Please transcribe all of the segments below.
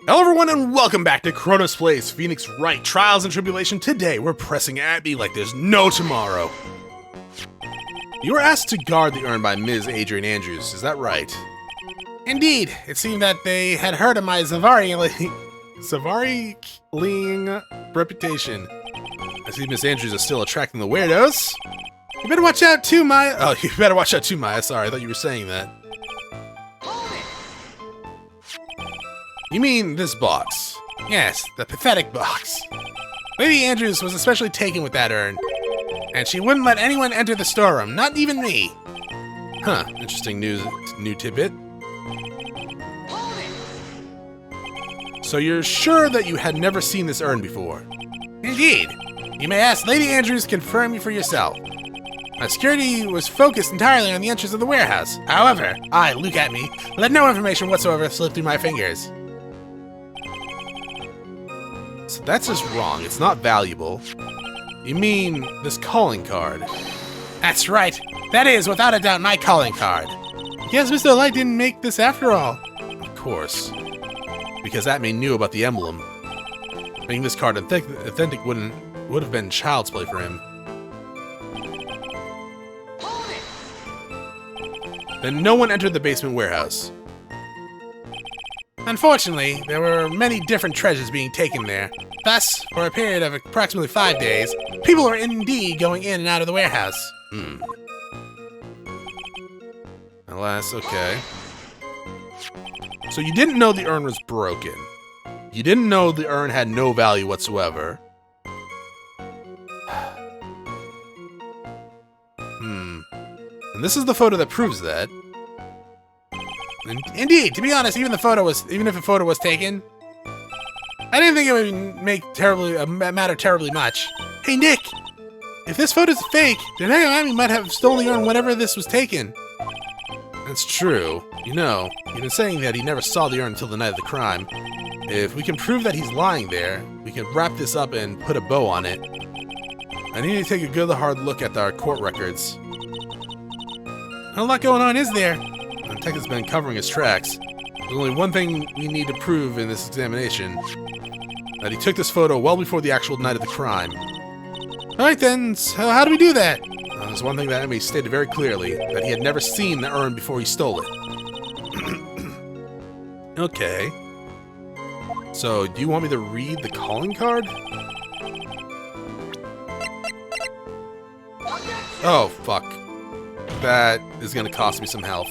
Hello everyone and welcome back to Chronos Plays Phoenix Wright Trials and Tribulations. Today we're pressing at me like there's no tomorrow. You were asked to guard the urn by Ms. Adrian Andrews, is that right? Indeed, it seemed that they had heard of my Zavari-ling reputation. I see Miss Andrews is still attracting the weirdos. You better watch out too, Maya. Oh, you better watch out too, Maya. Sorry, I thought you were saying that. You mean this box? Yes, the pathetic box. Lady Andrews was especially taken with that urn, and she wouldn't let anyone enter the storeroom, not even me. Huh, interesting new tidbit. So you're sure that you had never seen this urn before? Indeed. You may ask Lady Andrews to confirm you for yourself. My security was focused entirely on the entrance of the warehouse. However, look at me, let no information whatsoever slip through my fingers. So that's just wrong. It's not valuable. You mean this calling card? That's right. That is, without a doubt, my calling card. Yes, Mr. Light didn't make this after all. Of course. Because that man knew about the emblem. Making this card authentic would have been child's play for him. Then no one entered the basement warehouse. Unfortunately, there were many different treasures being taken there. Thus, for a period of approximately 5 days, people were indeed going in and out of the warehouse. Alas, okay. So you didn't know the urn was broken. You didn't know the urn had no value whatsoever. And this is the photo that proves that. Indeed, to be honest, even if a photo was taken, I didn't think it would matter terribly much. Hey Nick, if this photo's fake, then Naomi might have stolen the urn whenever this was taken. That's true. You know, he's been saying that he never saw the urn until the night of the crime. If we can prove that he's lying there, we can wrap this up and put a bow on it. I need to take a good hard look at our court records. Not a lot going on, is there? The detective's been covering his tracks. There's only one thing we need to prove in this examination. That he took this photo well before the actual night of the crime. Alright then, so how do we do that? There's one thing that Emmy stated very clearly, that he had never seen the urn before he stole it. Okay. So, do you want me to read the calling card? Oh, fuck. That is gonna cost me some health.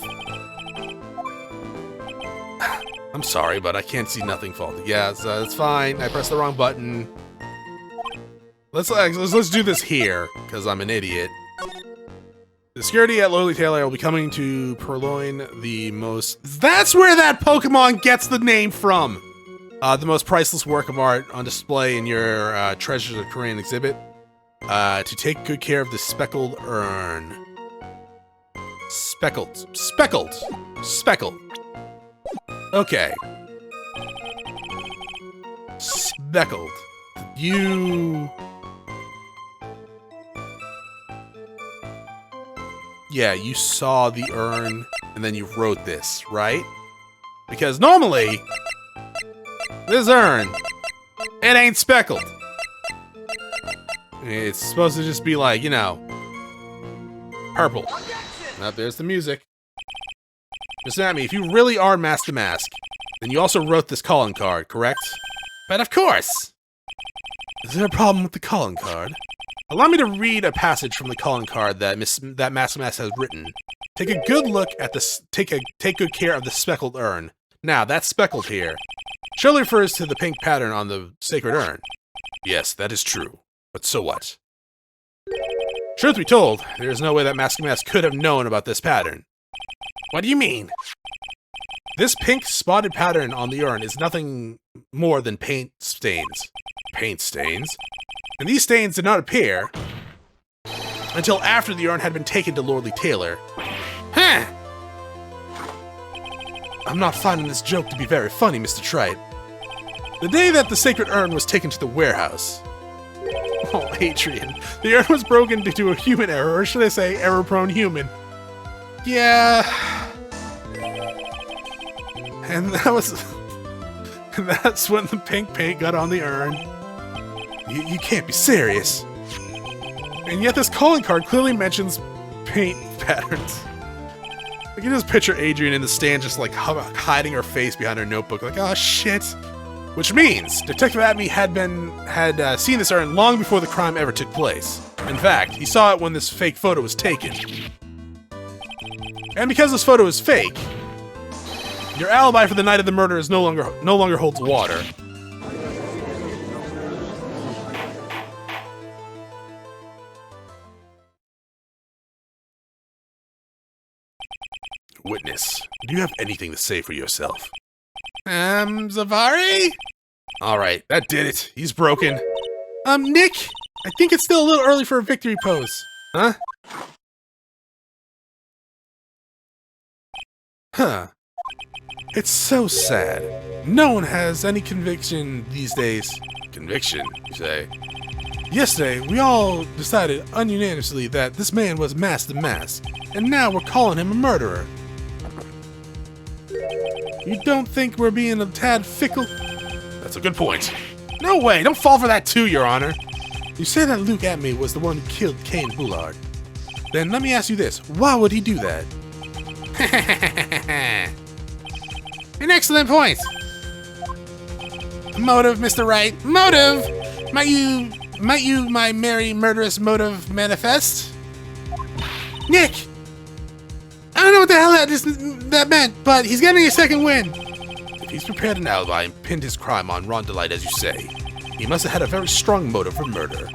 I'm sorry, but I can't see nothing faulty. Yeah, so it's fine. I pressed the wrong button. Let's do this here, because I'm an idiot. The security at Lowly Taylor will be coming to purloin the most... That's where that Pokemon gets the name from! The most priceless work of art on display in your Treasures of Korean exhibit. To take good care of the speckled urn. Speckled. Okay. Speckled. Yeah, you saw the urn, and then you wrote this, right? Because normally, this urn, it ain't speckled. It's supposed to just be like, you know, purple. Now, there's the music. Miss Amy, if you really are Master Mask, then you also wrote this calling card, correct? But of course! Is there a problem with the calling card? Allow me to read a passage from the calling card that Master Mask has written. Take a good look at this. Take good care of the speckled urn. Now, that's speckled here. Surely refers to the pink pattern on the sacred urn. Yes, that is true. But so what? Truth be told, there is no way that Master Mask could have known about this pattern. What do you mean? This pink spotted pattern on the urn is nothing more than paint stains. Paint stains? And these stains did not appear until after the urn had been taken to Lordly Taylor. Huh! I'm not finding this joke to be very funny, Mr. Trite. The day that the sacred urn was taken to the warehouse... Oh, Adrian. The urn was broken due to a human error, or should I say, error-prone human. Yeah... And that was... And that's when the pink paint got on the urn. You can't be serious. And yet this calling card clearly mentions paint patterns. I can just picture Adrian in the stand just like hiding her face behind her notebook like, oh shit. Which means Detective Atme had seen this urn long before the crime ever took place. In fact, he saw it when this fake photo was taken. And because this photo is fake, your alibi for the night of the murder is no longer holds water. Witness, do you have anything to say for yourself? Zavari? Alright, that did it. He's broken. Nick, I think it's still a little early for a victory pose. Huh? Huh. It's so sad. No one has any conviction these days. Conviction, you say? Yesterday, we all decided unanimously that this man was Master Mask, and now we're calling him a murderer. You don't think we're being a tad fickle? That's a good point. No way, don't fall for that too, Your Honor. You say that Luke Atme was the one who killed Cain Bullard. Then let me ask you this, why would he do that? An excellent point. Motive, Mr. Wright. Motive? Might you, my merry murderous motive manifest? Nick! I don't know what the hell that meant, but he's getting a second win. If he's prepared an alibi and pinned his crime on Ron DeLite, as you say, he must have had a very strong motive for murder.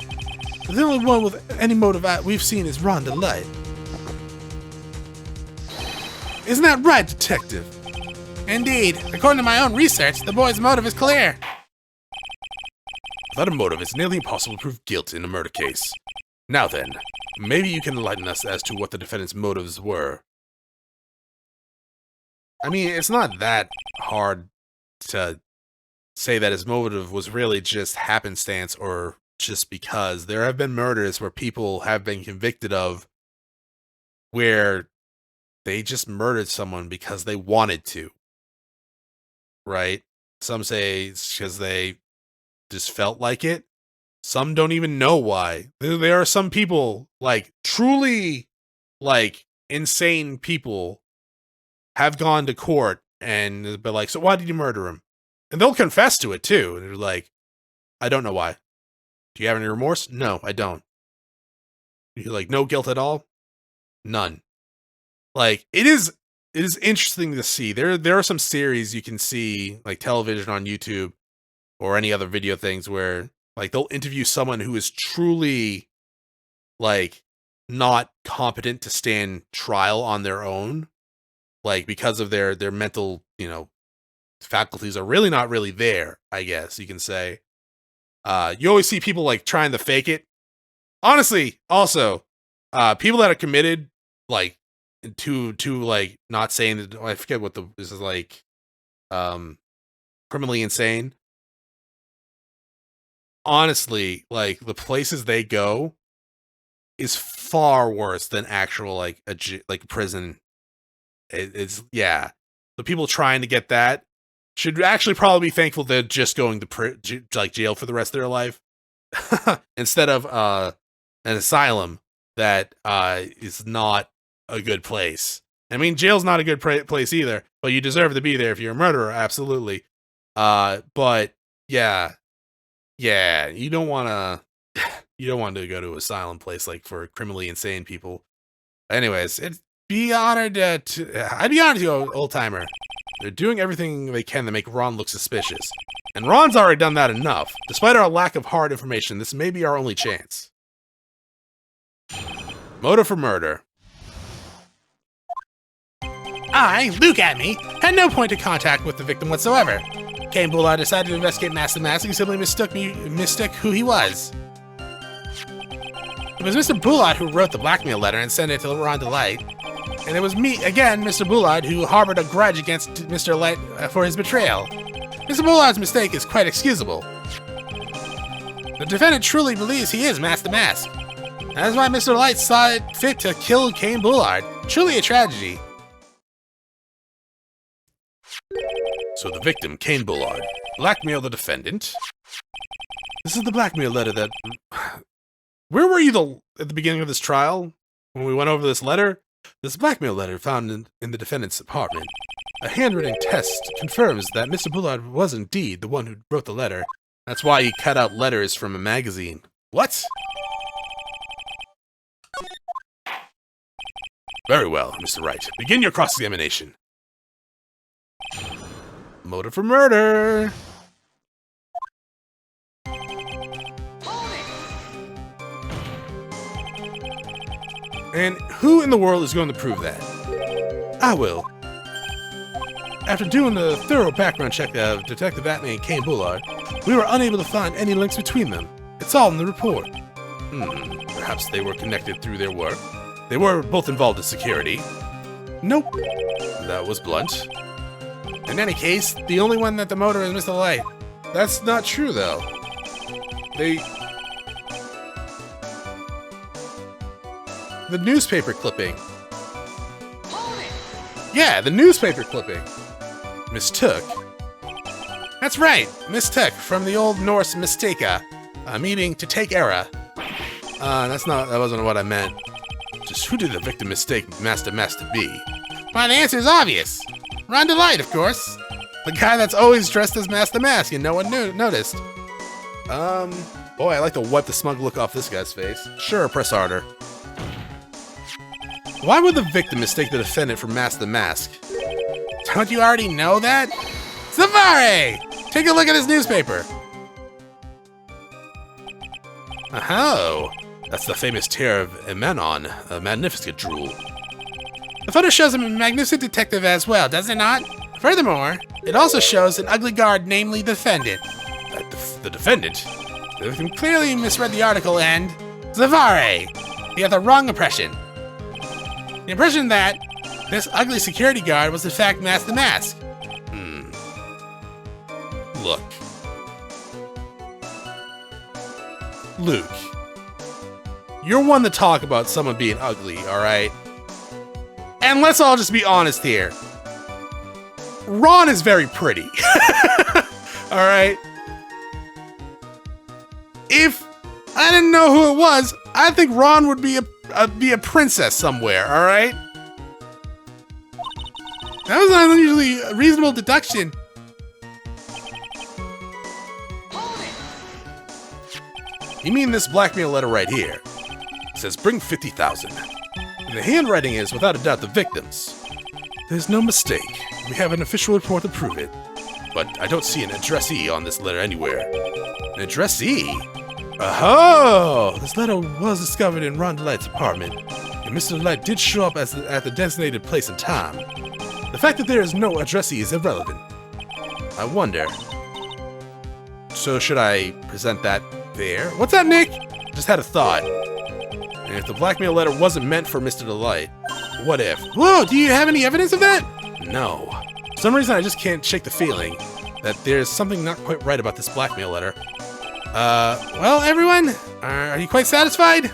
The only one with any motive we've seen is Ron DeLite. Isn't that right, Detective? Indeed. According to my own research, the boy's motive is clear. Without a motive, it's nearly impossible to prove guilt in a murder case. Now then, maybe you can enlighten us as to what the defendant's motives were. I mean, it's not that hard to say that his motive was really just happenstance or just because. There have been murders where people have been convicted of where they just murdered someone because they wanted to. Right? Some say it's because they just felt like it. Some don't even know why. There are some people, like, truly, like, insane people have gone to court and be like, so why did you murder him? And they'll confess to it, too. And they're like, I don't know why. Do you have any remorse? No, I don't. You're like, no guilt at all? None. Like, it is interesting to see. There are some series you can see, like television on YouTube or any other video things where, like, they'll interview someone who is truly, like, not competent to stand trial on their own. Like, because of their mental, faculties are really not really there, I guess you can say. You always see people, like, trying to fake it. Honestly, also, people that are committed, like, to like, not saying that, I forget what this is, like, criminally insane. Honestly, like, the places they go is far worse than actual, like, like prison. It's yeah. The people trying to get that should actually probably be thankful they're just going to jail for the rest of their life instead of an asylum that is not a good place. I mean, jail's not a good place either, but you deserve to be there if you're a murderer, absolutely. But yeah, you don't want to go to an asylum place like for criminally insane people. Anyways, I'd be honored to old timer. They're doing everything they can to make Ron look suspicious, and Ron's already done that enough. Despite our lack of hard information, this may be our only chance. Motive for murder. I, Luke Atme, had no point of contact with the victim whatsoever. Cain Bullard decided to investigate Master Mask and simply mistook who he was. It was Mr. Bullard who wrote the blackmail letter and sent it to Ron DeLite. And it was me, again, Mr. Bullard, who harbored a grudge against Mr. Light for his betrayal. Mr. Bullard's mistake is quite excusable. The defendant truly believes he is Master Mask. That is why Mr. Light saw it fit to kill Cain Bullard. Truly a tragedy. So the victim, Cain Bullard, Blackmail the defendant. This is the blackmail letter that... Where were you at the beginning of this trial? When we went over this letter? This blackmail letter found in the defendant's apartment. A handwritten test confirms that Mr. Bullard was indeed the one who wrote the letter. That's why he cut out letters from a magazine. What? Very well, Mr. Wright. Begin your cross-examination. Motive for murder. And who in the world is going to prove that? I will. After doing a thorough background check of Detective Atney and Kane Bullard, we were unable to find any links between them. It's all in the report. Perhaps they were connected through their work. They were both involved in security. Nope. That was blunt. In any case, the only one that the motor is Mr. Light. That's not true, though. The newspaper clipping. Yeah, the newspaper clipping. Mistook. That's right, mistook from the Old Norse mistaka, meaning to take error. That wasn't what I meant. Just who did the victim mistake Master Mask to be? Well, the answer is obvious. Ron DeLite, of course. The guy that's always dressed as Master Mask and no one noticed. Boy, I like to wipe the smug look off this guy's face. Sure, press harder. Why would the victim mistake the defendant for Master Mask? Don't you already know that? Safari! Take a look at his newspaper. Oh, that's the famous tear of Emanon, a magnificent jewel. The photo shows him a magnificent detective as well, does it not? Furthermore, it also shows an ugly guard, namely the defendant. The defendant? The victim clearly misread the article and... Safari! He had the wrong impression. The impression that this ugly security guard was in fact Master Mask. Look. Luke. You're one to talk about someone being ugly, alright? And let's all just be honest here. Ron is very pretty. Alright? If I didn't know who it was, I think Ron would be a princess somewhere, alright? That was not usually a reasonable deduction. You mean this blackmail letter right here? It says bring 50,000. And the handwriting is without a doubt the victim's. There's no mistake. We have an official report to prove it. But I don't see an addressee on this letter anywhere. An addressee? Oh! This letter was discovered in Ron DeLite's apartment, and Mr. DeLite did show up at the designated place and time. The fact that there is no addressee is irrelevant. I wonder. So should I present that there? What's that, Nick? Just had a thought. And if the blackmail letter wasn't meant for Mr. DeLite, what if? Whoa, do you have any evidence of that? No. For some reason I just can't shake the feeling that there's something not quite right about this blackmail letter. Well, everyone, are you quite satisfied?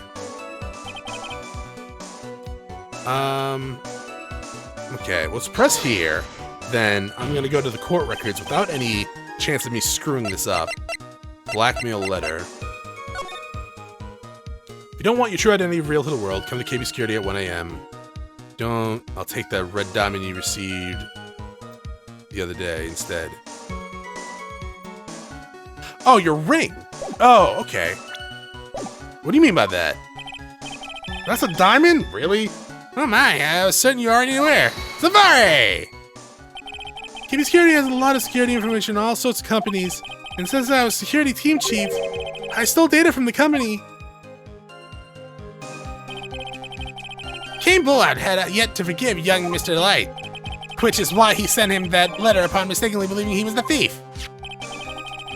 Okay, let's press here. Then I'm gonna go to the court records without any chance of me screwing this up. Blackmail letter. If you don't want your true identity revealed to the world, come to KB Security at 1 a.m. Don't, I'll take that red diamond you received the other day instead. Oh, your ring! Oh, okay. What do you mean by that? That's a diamond? Really? Oh my, I was certain you already knew where. Safari! KB Security has a lot of security information on all sorts of companies, and since I was security team chief, I stole data from the company. Kane Bullard had yet to forgive young Mr. DeLite, which is why he sent him that letter upon mistakenly believing he was the thief.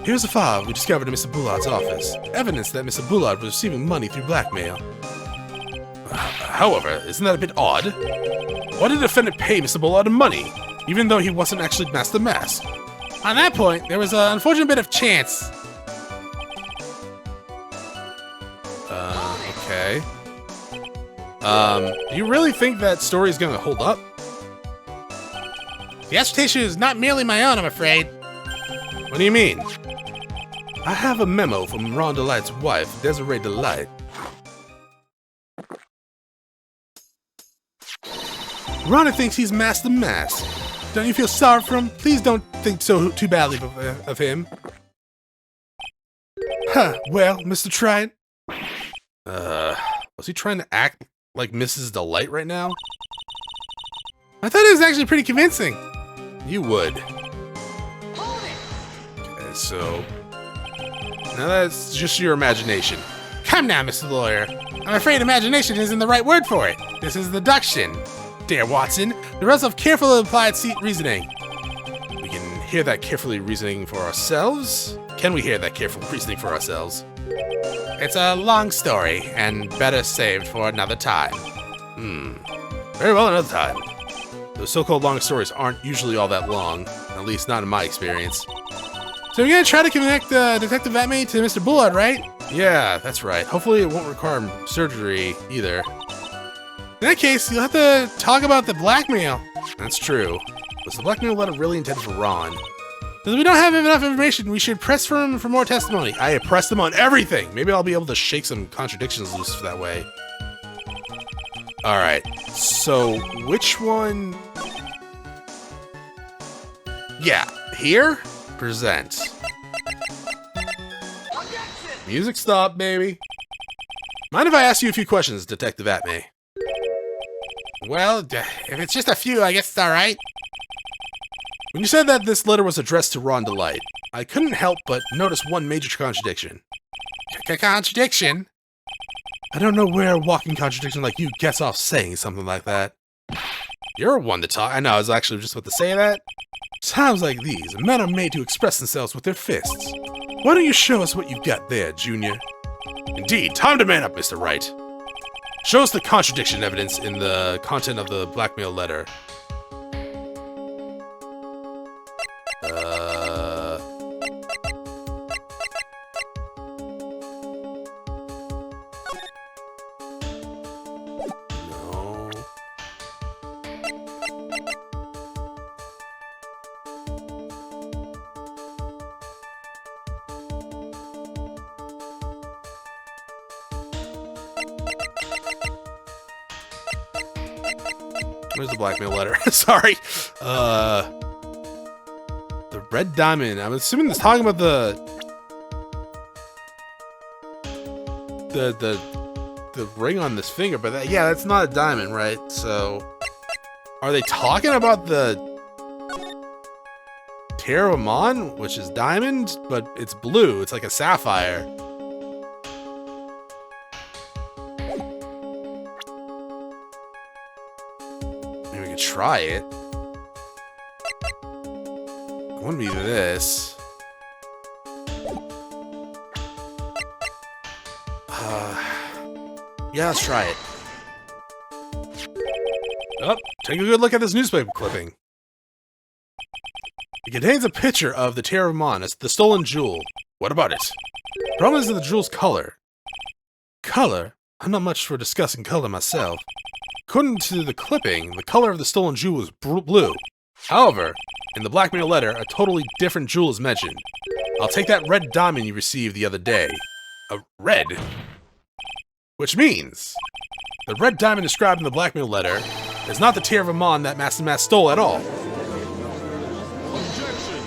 Here's a file we discovered in Mr. Bullard's office. Evidence that Mr. Bullard was receiving money through blackmail. However, isn't that a bit odd? Why did the defendant pay Mr. Bullard money, even though he wasn't actually Master Mask? On that point, there was an unfortunate bit of chance. Okay. Do you really think that story is gonna hold up? The assertion is not merely my own, I'm afraid. What do you mean? I have a memo from Ron Delight's wife, Desiree Delight. Ron thinks he's Master Mask. Don't you feel sorry for him? Please don't think so too badly of him. Huh, well, Mr. Triton. Was he trying to act like Mrs. Delight right now? I thought it was actually pretty convincing. You would. Okay, so... Now that's just your imagination. Come now, Mr. Lawyer. I'm afraid imagination isn't the right word for it. This is deduction. Dear Watson, the rest of careful applied reasoning. We can hear that carefully reasoning for ourselves? Can we hear that careful reasoning for ourselves? It's a long story, and better saved for another time. Very well, another time. Those so-called long stories aren't usually all that long, at least not in my experience. So you're gonna try to connect Detective Atme to Mr. Bullard, right? Yeah, that's right. Hopefully it won't require surgery either. In that case, you'll have to talk about the blackmail. That's true. Was the blackmail letter really intended for Ron? Because we don't have enough information, we should press for him for more testimony. I pressed him on everything! Maybe I'll be able to shake some contradictions loose that way. Alright, so which one... Yeah, here? Present. Music stop, baby. Mind if I ask you a few questions, Detective Atme? Well, if it's just a few, I guess it's alright. When you said that this letter was addressed to Ron Delight, I couldn't help but notice one major contradiction. Contradiction? I don't know where a walking contradiction like you gets off saying something like that. You're one to talk. I know, I was actually just about to say that. Times like these, men are made to express themselves with their fists. Why don't you show us what you've got there, Junior? Indeed, time to man up, Mr. Wright. Show us the contradiction evidence in the content of the blackmail letter. No. Where's the blackmail letter? Sorry. The red diamond. I'm assuming it's talking about the ring on this finger, but yeah, that's not a diamond, right? So, are they talking about the Terra Amon, which is diamond, but it's blue? It's like a sapphire. Maybe we could try it. It wouldn't be this. Yeah, let's try it. Oh, take a good look at this newspaper clipping. It contains a picture of the Terra Amon, the stolen jewel. What about it? The problem is the jewel's color. Color? I'm not much for discussing color myself. According to the clipping, the color of the stolen jewel is blue. However, in the blackmail letter, a totally different jewel is mentioned. I'll take that red diamond you received the other day. A red? Which means, the red diamond described in the blackmail letter is not the Terra Amon that Master Mask stole at all. Objection.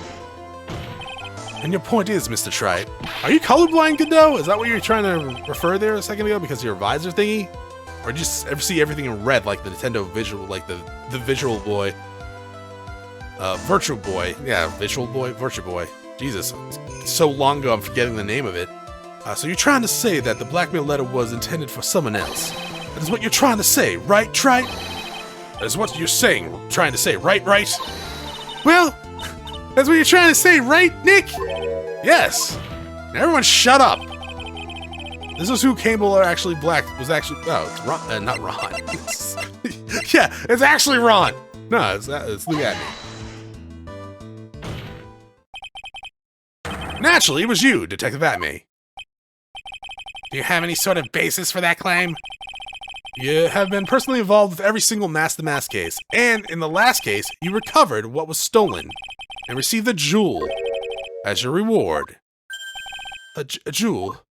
And your point is, Mr. Trite, are you colorblind, Godot? Is that what you're trying to refer there a second ago because of your visor thingy? Or do you just ever see everything in red like the Nintendo Visual, like the Visual Boy? Virtual Boy. Yeah, Visual Boy, Virtual Boy. Jesus, it's so long ago I'm forgetting the name of it. So you're trying to say that the blackmail letter was intended for someone else. That is what you're trying to say, right, Trite? That is what you're trying to say, right? Well, that's what you're trying to say, right, Nick? Yes. Now everyone shut up. This is who Cable actually was actually, oh, it's Ron, not Ron. Yeah, it's actually Ron. No, it's Lee Adney. Naturally, it was you, Detective Atme. Do you have any sort of basis for that claim? You have been personally involved with every single Master Mask case, and in the last case, you recovered what was stolen and received the jewel. as your reward. A jewel.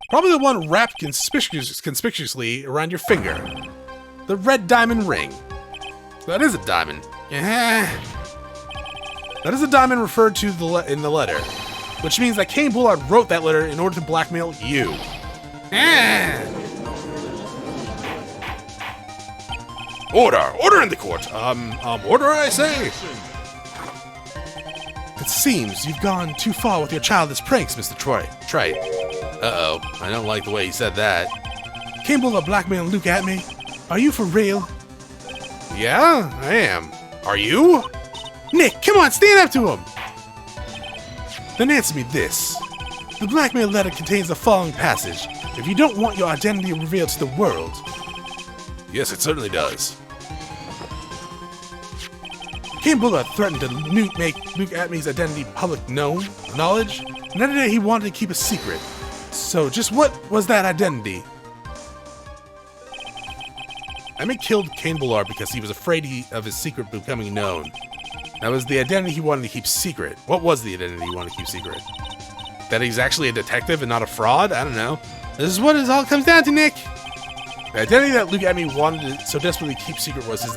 Probably the one wrapped conspicuously around your finger. The red diamond ring. That is a diamond. Yeah. That is a diamond referred to in the letter, which means that Cain Bullard wrote that letter in order to blackmail you. Order! Order in the court! Order, I say! It seems you've gone too far with your childish pranks, Mr. Trite. Uh-oh. I don't like the way he said that. Cain Bullard blackmailing Luke at me? Are you for real? Yeah, I am. Are you? Nick, come on, stand up to him! Then answer me this. The blackmail letter contains the following passage. If you don't want your identity revealed to the world... Yes, it certainly does. Cain Bullard threatened to make Luke Atmey's identity public knowledge, and that he wanted to keep a secret. So, just what was that identity? Atmey killed Cain Bullard because he was afraid of his secret becoming known. That was the identity he wanted to keep secret. What was the identity he wanted to keep secret? That he's actually a detective and not a fraud? I don't know. This is what it all comes down to, Nick. The identity that Luke Atmey wanted to so desperately keep secret was his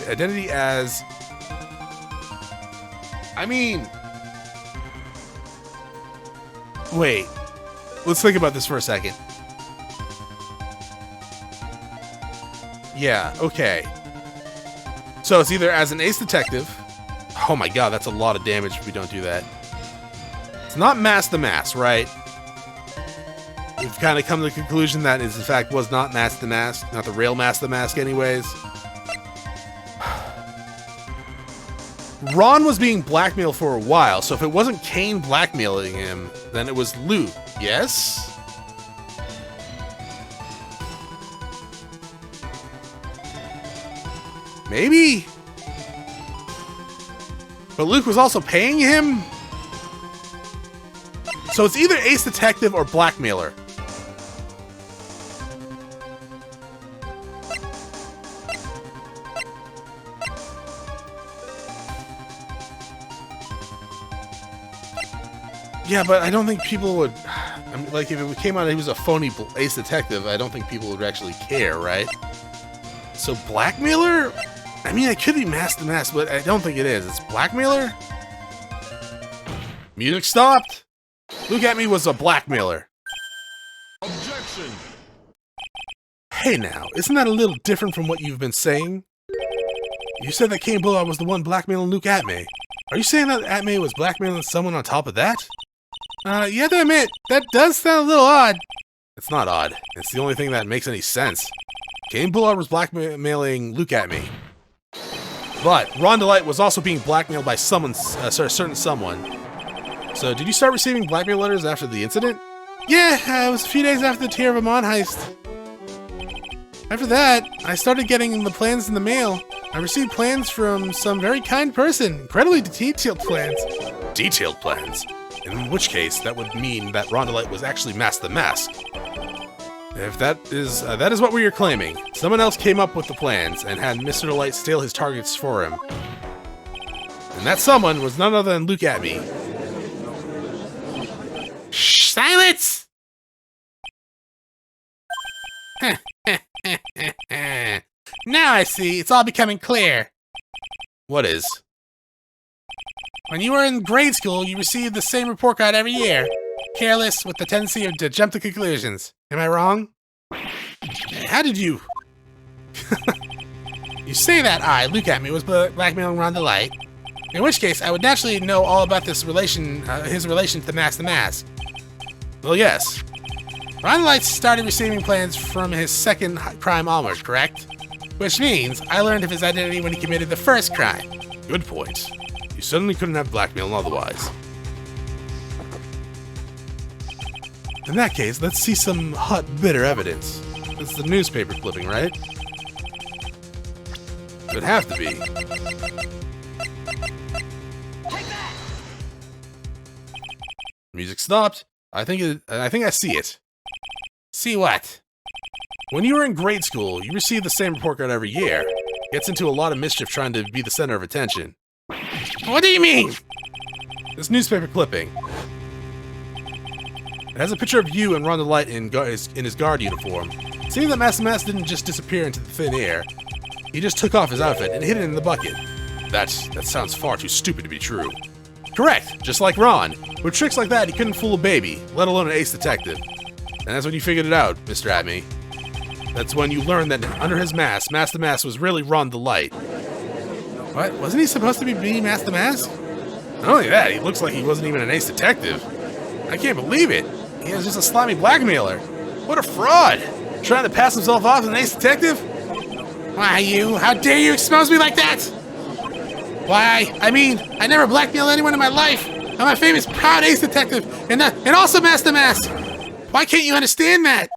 identity as... I mean... Wait. Let's think about this for a second. Yeah, okay. So it's either as an ace detective... Oh my god, that's a lot of damage if we don't do that. It's not Mask the Mask, right? We've kind of come to the conclusion that it in fact was not Mask the Mask, not the real Mask the Mask anyways. Ron was being blackmailed for a while, so if it wasn't Cain blackmailing him, then it was Luke, yes? Maybe? But Luke was also paying him? So it's either ace detective or blackmailer. Yeah, but I don't think people would... I mean, like, if it came out he was a phony ace detective, I don't think people would actually care, right? So blackmailer? I mean, it could be Mask the Mask, but I don't think it is. It's blackmailer? Music stopped? Luke Atmey was a blackmailer. Objection! Hey now, isn't that a little different from what you've been saying? You said that Cain Bullard was the one blackmailing Luke Atmey. Are you saying that Atmey was blackmailing someone on top of that? You have to admit, that does sound a little odd. It's not odd. It's the only thing that makes any sense. Cain Bullard was blackmailing Luke Atmey. But Ron DeLite was also being blackmailed by a certain someone. So, did you start receiving blackmail letters after the incident? Yeah, it was a few days after the Tier of Amon heist. After that, I started getting the plans in the mail. I received plans from some very kind person. Incredibly detailed plans. Detailed plans? In which case, that would mean that Ron DeLite was actually Mask the Mask. If that is what we are claiming, someone else came up with the plans and had Mr. DeLite steal his targets for him. And that someone was none other than Luke Atmey. Shh, silence! Now I see, it's all becoming clear. What is? When you were in grade school, you received the same report card every year. Careless, with the tendency to jump to conclusions. Am I wrong? How did you... You say that I, Luke Atmey, was blackmailing Ron DeLite. In which case, I would naturally know all about this his relation to Mask the Mask. Well, yes. Ron DeLite started receiving plans from his second crime onward, correct? Which means I learned of his identity when he committed the first crime. Good point. You certainly couldn't have blackmailed otherwise. In that case, let's see some hot, bitter evidence. It's the newspaper clipping, right? It'd have to be. Music stopped. I think I see it. See what? When you were in grade school, you received the same report card every year. Gets into a lot of mischief trying to be the center of attention. What do you mean? This newspaper clipping. It has a picture of you and Ron the Light in his guard uniform. Seeing that Master Mass didn't just disappear into the thin air, he just took off his outfit and hid it in the bucket. That sounds far too stupid to be true. Correct, just like Ron. With tricks like that, he couldn't fool a baby, let alone an ace detective. And that's when you figured it out, Mr. Atme. That's when you learned that under his mask, Master Mass was really Ron the Light. What? Wasn't he supposed to be Master Mask? Not only that, he looks like he wasn't even an ace detective. I can't believe it. He was just a slimy blackmailer. What a fraud! Trying to pass himself off as an ace detective? Why, you? How dare you expose me like that? Why, I mean, I never blackmailed anyone in my life. I'm a famous, proud ace detective, and also Master Mask. Why can't you understand that?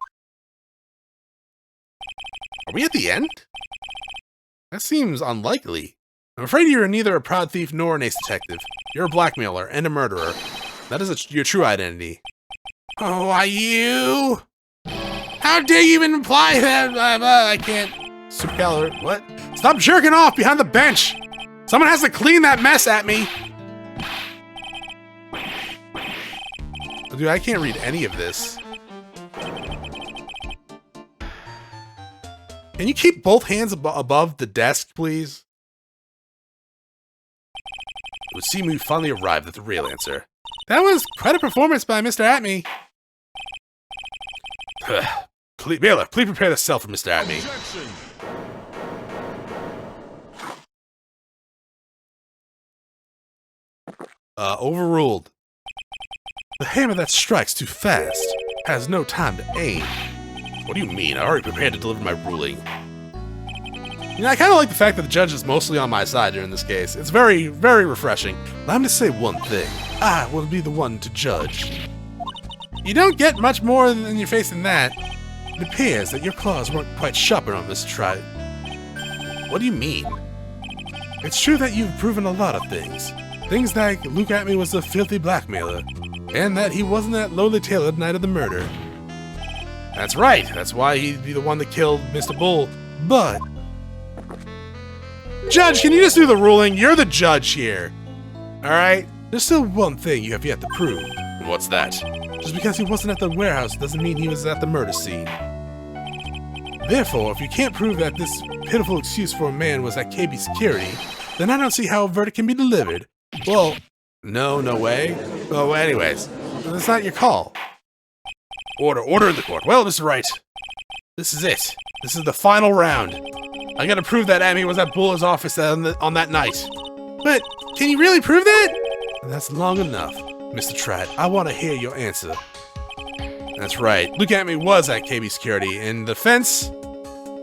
Are we at the end? That seems unlikely. I'm afraid you're neither a proud thief nor an ace detective. You're a blackmailer and a murderer. That is your true identity. Oh, why, you? How dare you even imply that? I can't. Supercalor, what? Stop jerking off behind the bench! Someone has to clean that mess at me! Dude, I can't read any of this. Can you keep both hands above the desk, please? It would seem we finally arrived at the real answer. That was quite a performance by Mr. Atme. Bailiff, please prepare the cell for Mr. Atme. Objection. Overruled. The hammer that strikes too fast has no time to aim. What do you mean? I already prepared to deliver my ruling. You know, I kind of like the fact that the judge is mostly on my side during this case. It's very, very refreshing. Allow me to say one thing. I will be the one to judge. You don't get much more than your face than that. It appears that your claws weren't quite sharp enough, Mr. Trilogy. What do you mean? It's true that you've proven a lot of things. Things like Luke Atme was a filthy blackmailer, and that he wasn't that lowly tailor the night of the murder. That's right. That's why he'd be the one that killed Mr. Bull. But... Judge, can you just do the ruling? You're the judge here. Alright? There's still one thing you have yet to prove. What's that? Just because he wasn't at the warehouse doesn't mean he was at the murder scene. Therefore, if you can't prove that this pitiful excuse for a man was at KB security, then I don't see how a verdict can be delivered. Well, no way. Oh, anyways, that's not your call. Order in the court. Well, Mr. Wright, this is it. This is the final round. I gotta prove that Atme was at Buller's office on that night. But can you really prove that? That's long enough, Mr. Trilogy. I want to hear your answer. That's right. Luke Atme was at KB security, and the defense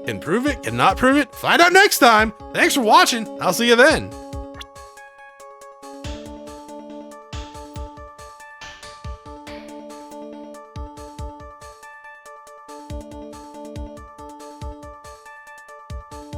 can prove it, cannot prove it. Find out next time. Thanks for watching. I'll see you then.